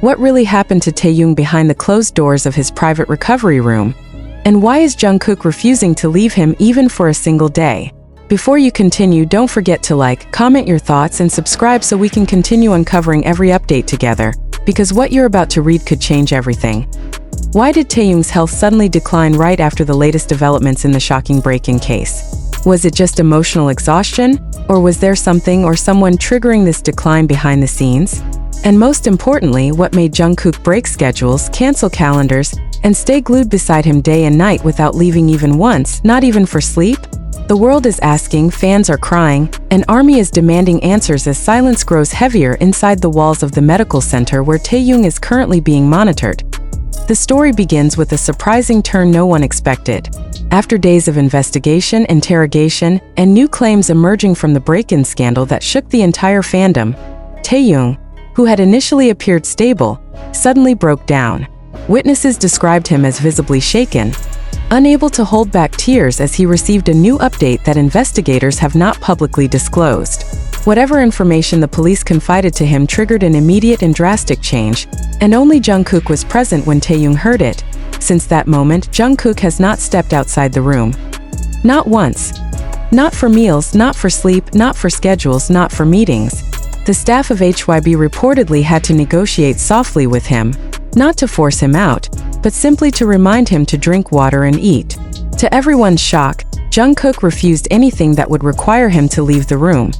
What really happened to Taehyung behind the closed doors of his private recovery room? And why is Jungkook refusing to leave him even for a single day? Before you continue, don't forget to like, comment your thoughts, and subscribe so we can continue uncovering every update together, because what you're about to read could change everything. Why did Taehyung's health suddenly decline right after the latest developments in the shocking break-in case? Was it just emotional exhaustion, or was there something or someone triggering this decline behind the scenes? And most importantly, what made Jungkook break schedules, cancel calendars, and stay glued beside him day and night without leaving even once, not even for sleep? The world is asking, fans are crying, an army is demanding answers as silence grows heavier inside the walls of the medical center where Taehyung is currently being monitored. The story begins with a surprising turn no one expected. After days of investigation, interrogation, and new claims emerging from the break-in scandal that shook the entire fandom, Taehyung, who had initially appeared stable, suddenly broke down. Witnesses described him as visibly shaken, unable to hold back tears as he received a new update that investigators have not publicly disclosed. Whatever information the police confided to him triggered an immediate and drastic change, and only Jungkook was present when Taehyung heard it. Since that moment, Jungkook has not stepped outside the room. Not once. Not for meals, not for sleep, not for schedules, not for meetings. The staff of HYB reportedly had to negotiate softly with him, not to force him out, but simply to remind him to drink water and eat. To everyone's shock, Jungkook refused anything that would require him to leave the room,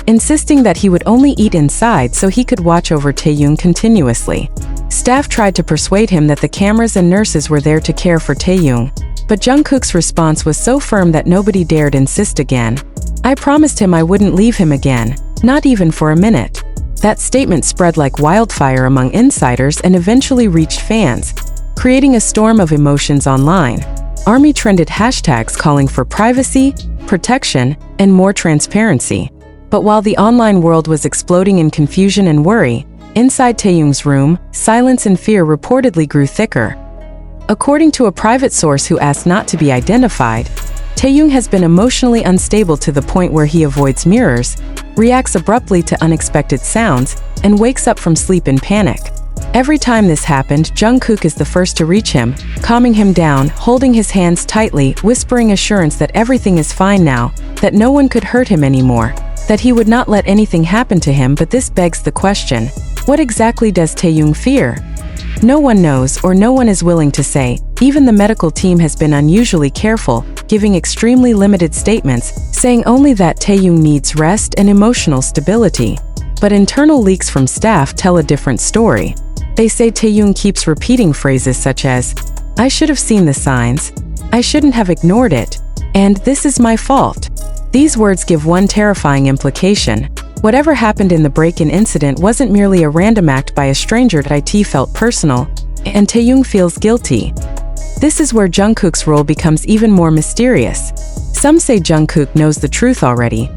insisting that he would only eat inside so he could watch over Taehyung continuously. Staff tried to persuade him that the cameras and nurses were there to care for Taehyung, but Jungkook's response was so firm that nobody dared insist again. I promised him I wouldn't leave him again, not even for a minute. That statement spread like wildfire among insiders and eventually reached fans, creating a storm of emotions online. ARMY trended hashtags calling for privacy, protection, and more transparency. But while the online world was exploding in confusion and worry, inside Taehyung's room, silence and fear reportedly grew thicker. According to a private source who asked not to be identified, Taehyung has been emotionally unstable to the point where he avoids mirrors, reacts abruptly to unexpected sounds, and wakes up from sleep in panic. Every time this happened, Jungkook is the first to reach him, calming him down, holding his hands tightly, whispering assurance that everything is fine now, that no one could hurt him anymore, that he would not let anything happen to him. But this begs the question, what exactly does Taehyung fear? No one knows, or no one is willing to say. Even the medical team has been unusually careful, giving extremely limited statements, saying only that Taehyung needs rest and emotional stability. But internal leaks from staff tell a different story. They say Taehyung keeps repeating phrases such as, "I should have seen the signs," "I shouldn't have ignored it," and "this is my fault." These words give one terrifying implication. Whatever happened in the break-in incident wasn't merely a random act by a stranger. It felt personal, and Taehyung feels guilty. This is where Jungkook's role becomes even more mysterious. Some say Jungkook knows the truth already.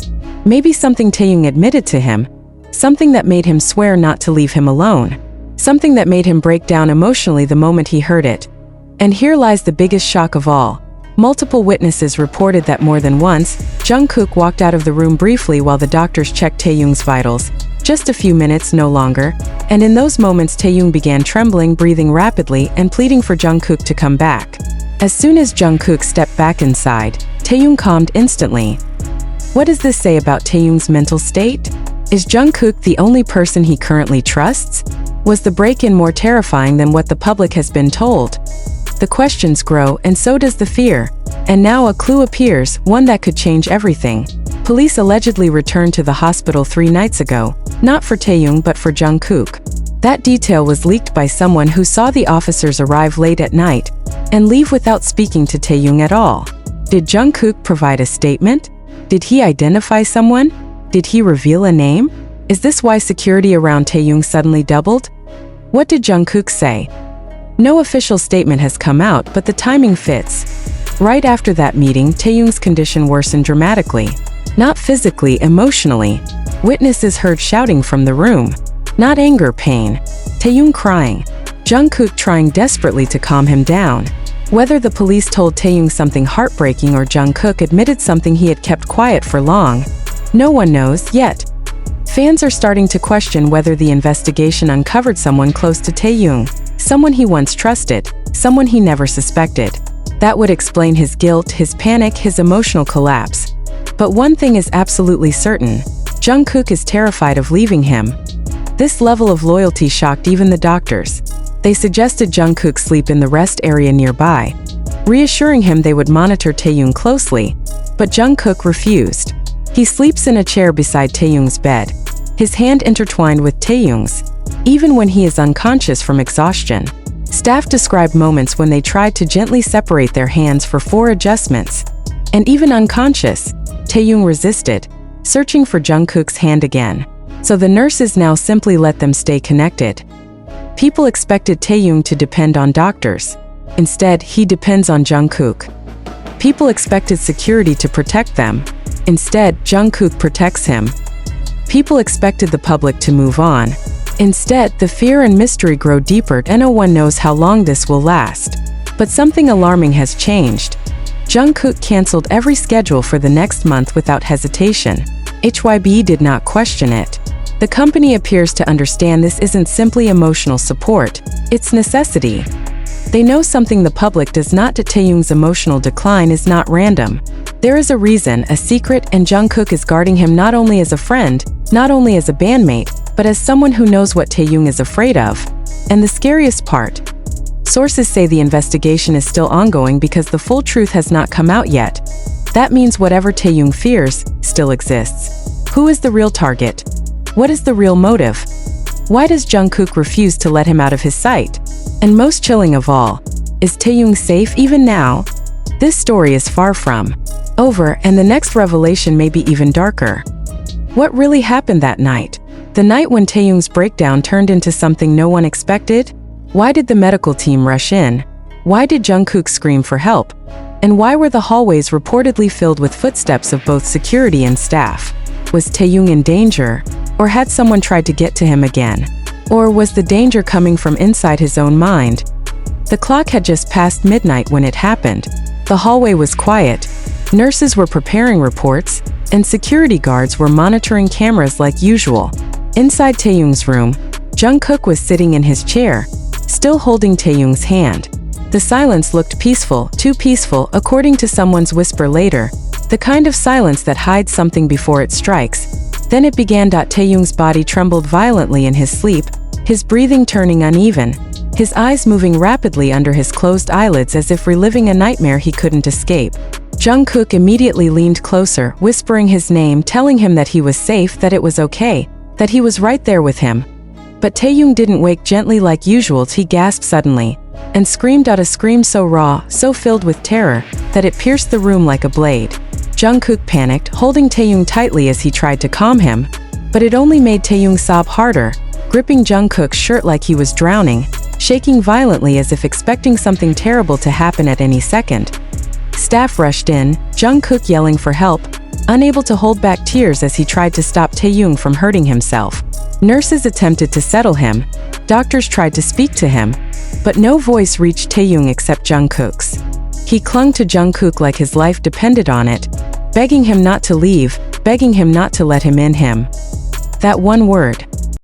Maybe something Taehyung admitted to him, something that made him swear not to leave him alone, something that made him break down emotionally the moment he heard it. And here lies the biggest shock of all. Multiple witnesses reported that more than once, Jungkook walked out of the room briefly while the doctors checked Taehyung's vitals, just a few minutes, no longer, and in those moments Taehyung began trembling, breathing rapidly, and pleading for Jungkook to come back. As soon as Jungkook stepped back inside, Taehyung calmed instantly. What does this say about Taehyung's mental state? Is Jungkook the only person he currently trusts? Was the break-in more terrifying than what the public has been told? The questions grow, and so does the fear. And now a clue appears, one that could change everything. Police allegedly returned to the hospital 3 nights ago, not for Taehyung but for Jungkook. That detail was leaked by someone who saw the officers arrive late at night and leave without speaking to Taehyung at all. Did Jungkook provide a statement? Did he identify someone? Did he reveal a name? Is this why security around Taehyung suddenly doubled? What did Jungkook say? No official statement has come out, but the timing fits. Right after that meeting, Taehyung's condition worsened dramatically. Not physically, emotionally. Witnesses heard shouting from the room. Not anger, pain. Taehyung crying. Jungkook trying desperately to calm him down. Whether the police told Taehyung something heartbreaking or Jungkook admitted something he had kept quiet for long, no one knows yet. Fans are starting to question whether the investigation uncovered someone close to Taehyung, someone he once trusted, someone he never suspected. That would explain his guilt, his panic, his emotional collapse. But one thing is absolutely certain: Jungkook is terrified of leaving him. This level of loyalty shocked even the doctors. They suggested Jungkook sleep in the rest area nearby, reassuring him they would monitor Taehyung closely, but Jungkook refused. He sleeps in a chair beside Taehyung's bed, his hand intertwined with Taehyung's, even when he is unconscious from exhaustion. Staff described moments when they tried to gently separate their hands for 4 adjustments. And even unconscious, Taehyung resisted, searching for Jungkook's hand again. So the nurses now simply let them stay connected. People expected Taehyung to depend on doctors. Instead, he depends on Jungkook. People expected security to protect them. Instead, Jungkook protects him. People expected the public to move on. Instead, the fear and mystery grow deeper and no one knows how long this will last. But something alarming has changed. Jungkook canceled every schedule for the next month without hesitation. HYB did not question it. The company appears to understand this isn't simply emotional support, it's necessity. They know something the public does not. Taehyung's emotional decline is not random. There is a reason, a secret, and Jungkook is guarding him not only as a friend, not only as a bandmate, but as someone who knows what Taehyung is afraid of. And the scariest part: sources say the investigation is still ongoing because the full truth has not come out yet. That means whatever Taehyung fears still exists. Who is the real target? What is the real motive? Why does Jungkook refuse to let him out of his sight? And most chilling of all, is Taehyung safe even now? This story is far from over, and the next revelation may be even darker. What really happened that night? The night when Taehyung's breakdown turned into something no one expected? Why did the medical team rush in? Why did Jungkook scream for help? And why were the hallways reportedly filled with footsteps of both security and staff? Was Taehyung in danger? Or had someone tried to get to him again? Or was the danger coming from inside his own mind? The clock had just passed midnight when it happened. The hallway was quiet. Nurses were preparing reports, and security guards were monitoring cameras like usual. Inside Taehyung's room, Jungkook was sitting in his chair, still holding Taehyung's hand. The silence looked peaceful, too peaceful, according to someone's whisper later, the kind of silence that hides something before it strikes. Then it began. Taehyung's body trembled violently in his sleep, his breathing turning uneven, his eyes moving rapidly under his closed eyelids as if reliving a nightmare he couldn't escape. Jungkook immediately leaned closer, whispering his name, telling him that he was safe, that it was okay, that he was right there with him. But Taehyung didn't wake gently like usual. He gasped suddenly and screamed out a scream so raw, so filled with terror, that it pierced the room like a blade. Jungkook panicked, holding Taehyung tightly as he tried to calm him, but it only made Taehyung sob harder, gripping Jungkook's shirt like he was drowning, shaking violently as if expecting something terrible to happen at any second. Staff rushed in, Jungkook yelling for help, unable to hold back tears as he tried to stop Taehyung from hurting himself. Nurses attempted to settle him, doctors tried to speak to him, but no voice reached Taehyung except Jungkook's. He clung to Jungkook like his life depended on it, begging him not to leave, begging him not to let him in him. That one word,